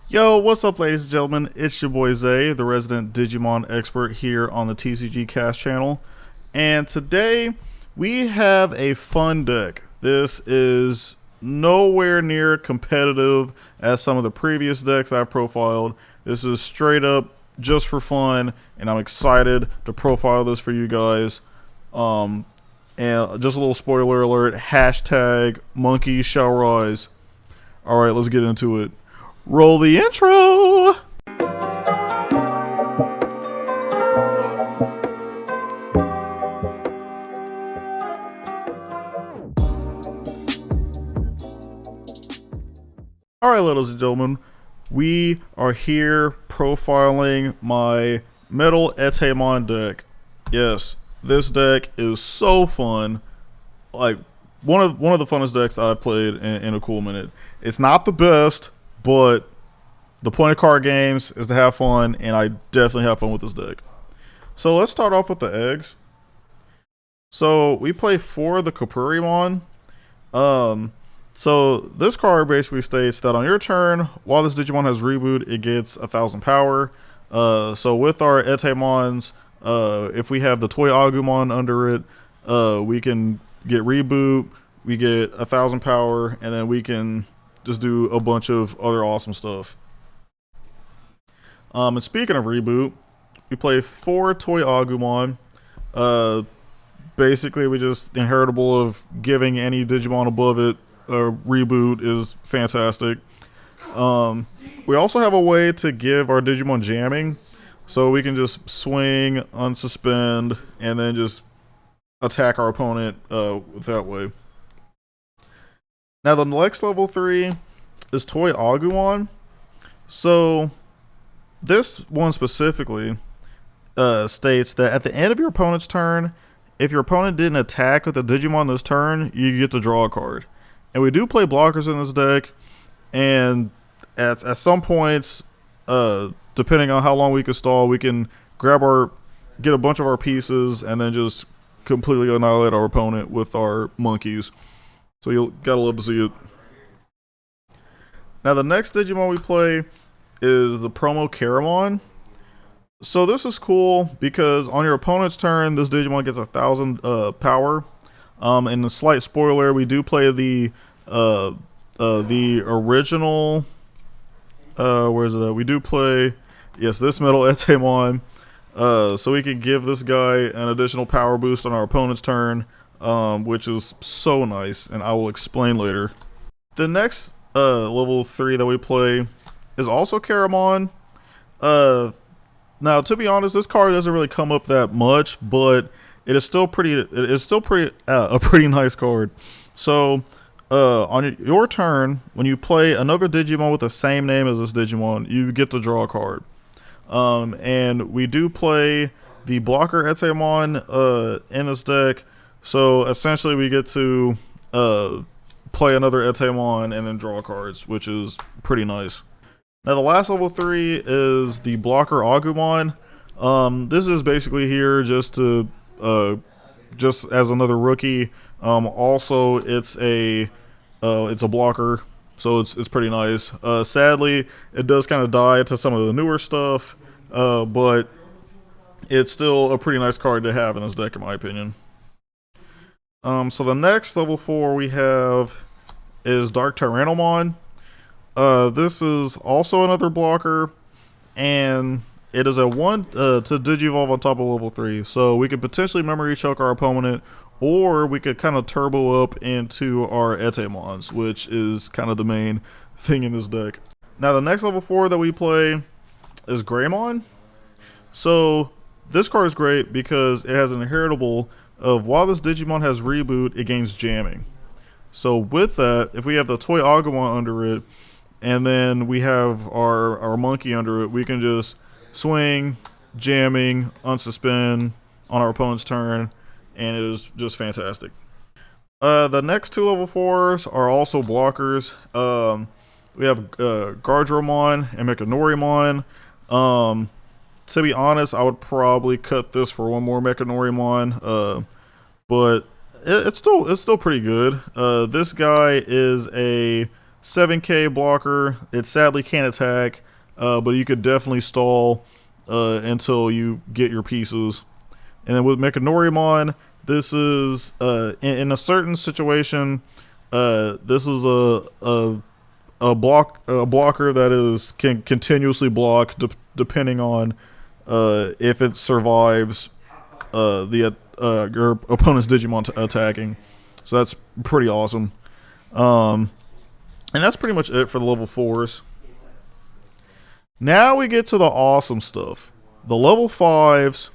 Yo, what's up, ladies and gentlemen? It's your boy Zay, the resident Digimon expert here on the TCG Cast channel. And today we have a fun deck. This is nowhere near competitive as some of the previous decks I've profiled. This is straight up just for fun, and I'm excited to profile this for you guys. And just a little spoiler alert, hashtag monkey shall rise. Alright, let's get into it. Roll the intro! Alright, ladies and gentlemen, we are here profiling my Metal Etemon deck. Yes, this deck is so fun. Like, one of the funnest decks that I've played in a cool minute. It's not the best, but the point of card games is to have fun, and I definitely have fun with this deck. So let's start off with the eggs. So we play for the Kapurimon. So this card basically states that on your turn, while this Digimon has reboot, it gets 1,000 power. So with our Etemons, if we have the Toy Agumon under it, we can get reboot, we get 1,000 power, and then we can just do a bunch of other awesome stuff. And speaking of reboot, we play 4 Toy Agumon. Basically, we just inheritable of giving any Digimon above it a reboot is fantastic. We also have a way to give our Digimon jamming, so we can just swing, unsuspend, and then just attack our opponent that way. Now the next level 3 is Toy Agumon. So this one specifically states that at the end of your opponent's turn, if your opponent didn't attack with a Digimon this turn, you get to draw a card. And we do play blockers in this deck, and at some points, depending on how long we can stall, we can get a bunch of our pieces and then just completely annihilate our opponent with our monkeys. So you gotta love to see it. Now the next Digimon we play is the Promo Caramon. So this is cool because on your opponent's turn, this Digimon gets 1,000 power. And a slight spoiler, we do play the original. Where is it at? We do play, yes, this Metal Etemon. So we can give this guy an additional power boost on our opponent's turn, which is so nice, and I will explain later. The next level 3 that we play is also Caramon. Now, to be honest, this card doesn't really come up that much, but it is still a pretty nice card. So on your turn, when you play another Digimon with the same name as this Digimon, you get to draw a card. And we do play the blocker Etemon in this deck. So essentially we get to play another Etemon and then draw cards, which is pretty nice. Now the last level 3 is the blocker Agumon. This is basically here just to just as another rookie. Also it's a blocker, so it's pretty nice. Sadly, it does kind of die to some of the newer stuff, but it's still a pretty nice card to have in this deck, in my opinion. So the next level 4 we have is Dark Tyrannomon. This is also another blocker, and it is a 1 to Digivolve on top of level 3. So we could potentially memory choke our opponent, or we could kind of turbo up into our Etemons, which is kind of the main thing in this deck. Now the next level 4 that we play is Greymon. So this card is great because it has an inheritable of while this Digimon has reboot, it gains jamming. So with that, if we have the Toy Agumon under it, and then we have our monkey under it, we can just swing, jamming, unsuspend on our opponent's turn, and it is just fantastic. The next 2 level 4s are also blockers. We have Garunteed and Mechanorimon. To be honest, I would probably cut this for one more Mechanorimon, but it's still pretty good. This guy is a 7k blocker. It sadly can't attack, but you could definitely stall until you get your pieces. And then with Mechanorimon, this is in a certain situation, this is a blocker that can continuously block depending on if it survives your opponent's Digimon attacking. So that's pretty awesome. And that's pretty much it for the level 4s. Now we get to the awesome stuff. The level 5s,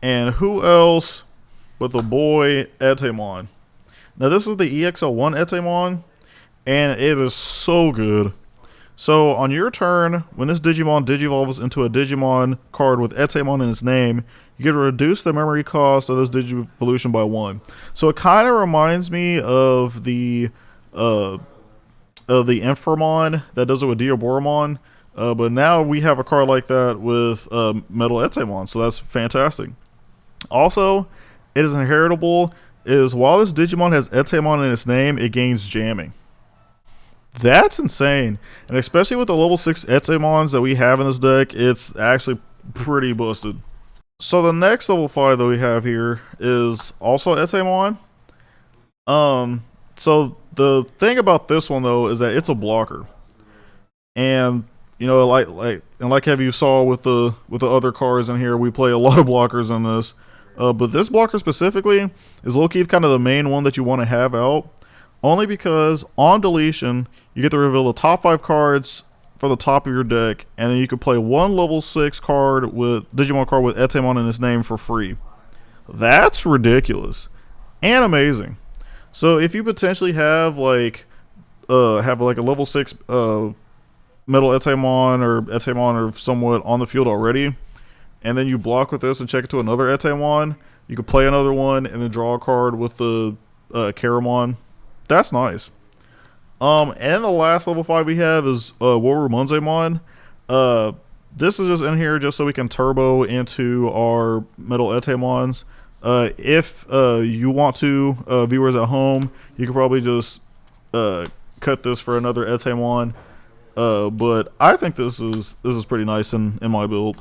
and who else but the boy Etemon. Now this is the EX01 Etemon, and it is so good. So on your turn, when this Digimon digivolves into a Digimon card with Etemon in its name, you get to reduce the memory cost of this Digivolution by 1. So it kind of reminds me of the Inframon that does it with Diaboromon. But now we have a card like that with Metal Etemon, so that's fantastic. Also, it is inheritable. Is while this Digimon has Etemon in its name, it gains jamming. That's insane, and especially with the level 6 Etemons that we have in this deck, it's actually pretty busted. So the next level 5 that we have here is also Etemon. So the thing about this one though is that it's a blocker, and you know, like have you saw with the other cards in here, we play a lot of blockers in this. But this blocker specifically is low-key kind of the main one that you want to have out, only because on deletion you get to reveal the top 5 cards from the top of your deck, and then you can play one level 6 card with Digimon card with Etemon in its name for free. That's ridiculous and amazing. So if you potentially have like a level 6 Metal Etemon or somewhat on the field already, and then you block with this and check it to another Etemon, you could play another one and then draw a card with the Caramon. That's nice. And the last level 5 we have is Woru Monzaemon. This is just in here just so we can turbo into our Metal Etemons. If you want to, viewers at home, you could probably just cut this for another Etemon. But I think this is pretty nice in my build.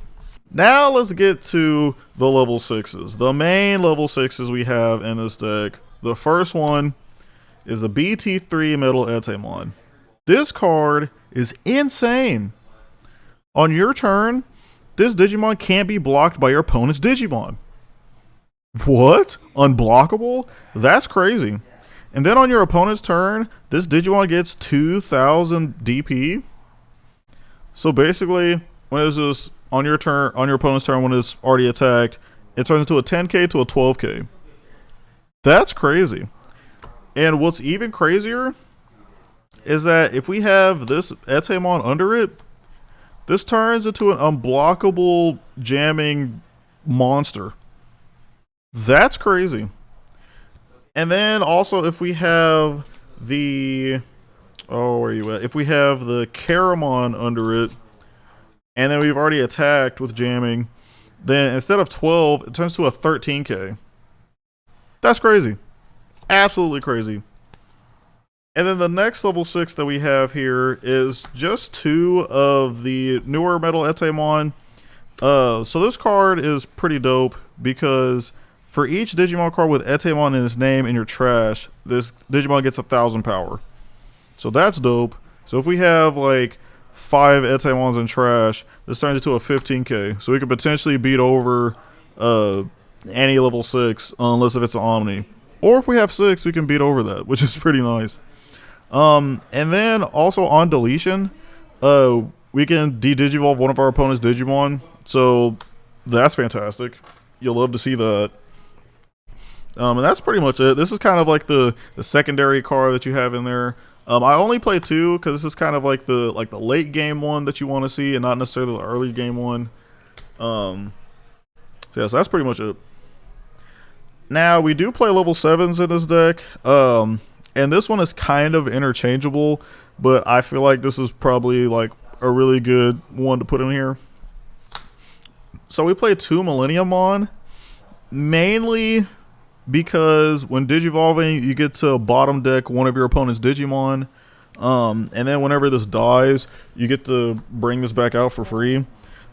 Now let's get to the level 6s. The main level 6s we have in this deck. The first one is the BT3 Metal Etemon. This card is insane. On your turn, this Digimon can't be blocked by your opponent's Digimon. What? Unblockable? That's crazy. And then on your opponent's turn, this Digimon gets 2000 DP. So basically, when it's just on your turn, on your opponent's turn, when it's already attacked, it turns into a 10k to a 12k. That's crazy. And what's even crazier is that if we have this Etemon under it, this turns into an unblockable jamming monster. That's crazy. And then also if we have the where are you at? If we have the Caramon under it, and then we've already attacked with jamming, then instead of 12, it turns to a 13k. That's crazy. Absolutely crazy. And then the next level 6 that we have here is just 2 of the newer Metal Etemon. So this card is pretty dope because for each Digimon card with Etemon in its name in your trash, this Digimon gets 1000 power. So that's dope. So if we have like 5 Etemons in trash, this turns into a 15k. So we could potentially beat over any level 6, unless if it's an Omni. Or if we have 6, we can beat over that, which is pretty nice. And then also on deletion, we can de-digivolve one of our opponent's Digimon. So that's fantastic. You'll love to see that. And that's pretty much it. This is kind of like the secondary card that you have in there. I only play 2 because this is kind of like the late game one that you want to see, and not necessarily the early game one. So yeah, so that's pretty much it. Now we do play level 7s in this deck, and this one is kind of interchangeable, but I feel like this is probably like a really good one to put in here. So we play 2 Millenniumon, mainly because when digivolving, you get to bottom deck one of your opponent's Digimon. And then whenever this dies, you get to bring this back out for free.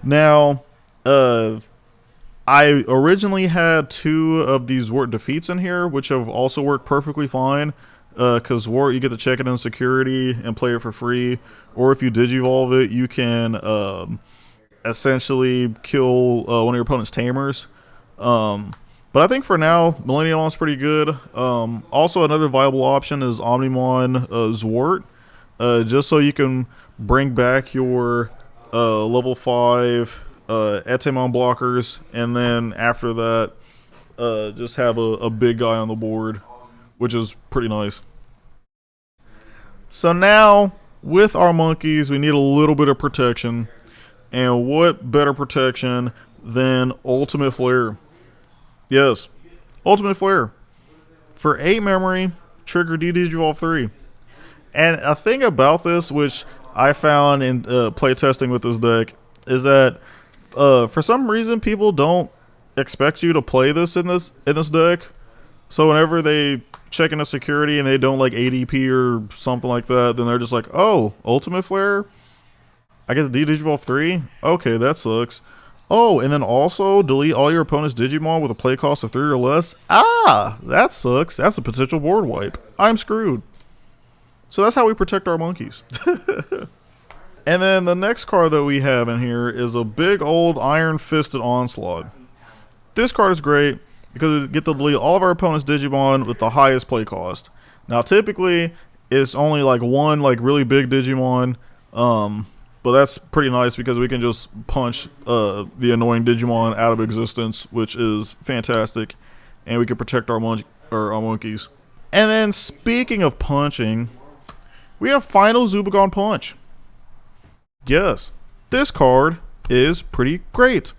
Now, I originally had 2 of these Wart defeats in here, which have also worked perfectly fine. Because Wart, you get to check it in security and play it for free. Or if you digivolve it, you can essentially kill one of your opponent's Tamers. But I think for now, Millennium's pretty good. Also, another viable option is Omnimon Zwart. Just so you can bring back your level 5 Etemon blockers, and then after that, just have a big guy on the board, which is pretty nice. So now, with our monkeys, we need a little bit of protection. And what better protection than Ultimate Flare? Yes, Ultimate Flare. For 8 memory, trigger D-Digivolve 3. And a thing about this, which I found in playtesting with this deck, is that for some reason people don't expect you to play this in this deck. So whenever they check into security and they don't like ADP or something like that, then they're just like, oh, Ultimate Flare? I get the D-Digivolve 3? Okay, that sucks. Oh, and then also delete all your opponent's Digimon with a play cost of 3 or less? Ah, that sucks. That's a potential board wipe. I'm screwed. So that's how we protect our monkeys. And then the next card that we have in here is a big old Iron-Fisted Onslaught. This card is great because we get to delete all of our opponent's Digimon with the highest play cost. Now typically it's only like one like really big Digimon, but that's pretty nice because we can just punch the annoying Digimon out of existence, which is fantastic, and we can protect our monkeys. And then speaking of punching, we have Final Zubagon Punch. Yes, this card is pretty great.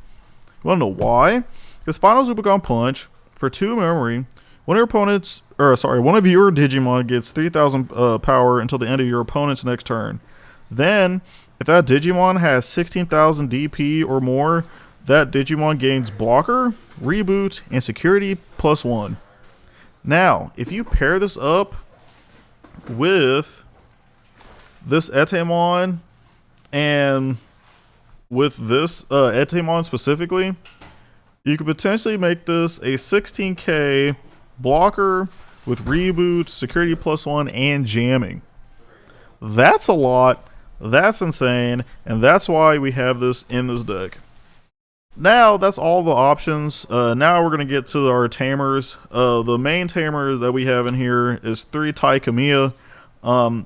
You wanna know why? Because Final Zubagon Punch, for 2 memory, one of your Digimon gets 3,000 power until the end of your opponent's next turn. Then, if that Digimon has 16,000 DP or more, that Digimon gains blocker, reboot, and security +1. Now, if you pair this up with this Etemon and with this Etemon specifically, you could potentially make this a 16k blocker with reboot, security +1, and jamming. That's a lot. That's insane, and that's why we have this in this deck. Now, that's all the options. Now we're going to get to our Tamers. The main Tamer that we have in here is 3 Tai Kamiya.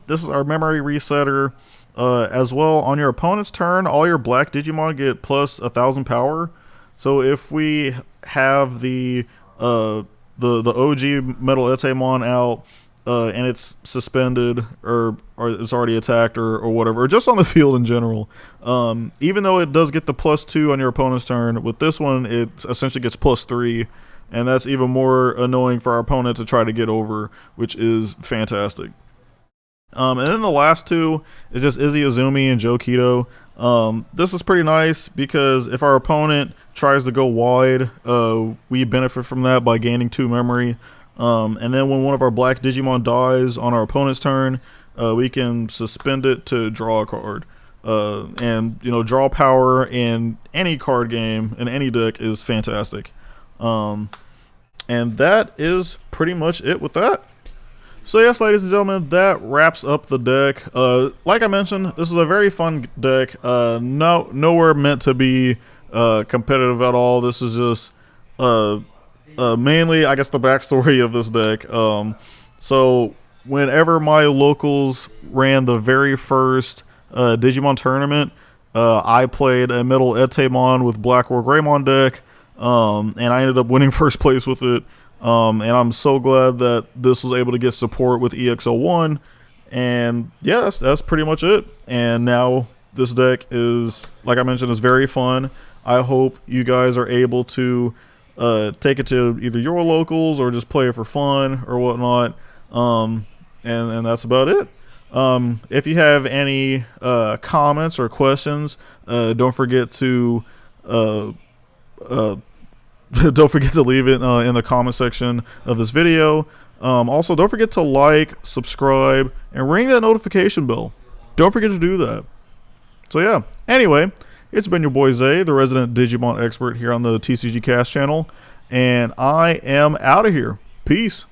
This is our memory resetter. As well, on your opponent's turn, all your black Digimon get plus 1,000 power. So if we have the OG Metal Etemon out, and it's suspended or it's already attacked or whatever, or just on the field in general, even though it does get the +2 on your opponent's turn, with this one it essentially gets +3, and that's even more annoying for our opponent to try to get over, which is fantastic. And then the last 2 is just Izzy Azumi and Joe Keto. This is pretty nice because if our opponent tries to go wide, we benefit from that by gaining 2 memory. And then when one of our black Digimon dies on our opponent's turn, we can suspend it to draw a card. And draw power in any card game in any deck is fantastic. And that is pretty much it with that. So yes, ladies and gentlemen, that wraps up the deck. Like I mentioned, this is a very fun deck. Nowhere meant to be competitive at all. This is just mainly, I guess, the backstory of this deck. So whenever my locals ran the very first Digimon tournament, I played a Metal Etemon with Black War Greymon deck, and I ended up winning first place with it. And I'm so glad that this was able to get support with EX01. And yeah, that's pretty much it. And now this deck is, like I mentioned, is very fun. I hope you guys are able to take it to either your locals or just play it for fun or whatnot. And that's about it. If you have any comments or questions, don't forget to don't forget to leave it in the comment section of this video. Also, don't forget to like, subscribe, and ring that notification bell. Don't forget to do that. So yeah, anyway, it's been your boy Zay, the resident Digimon expert here on the TCG Cast channel, and I am out of here. Peace.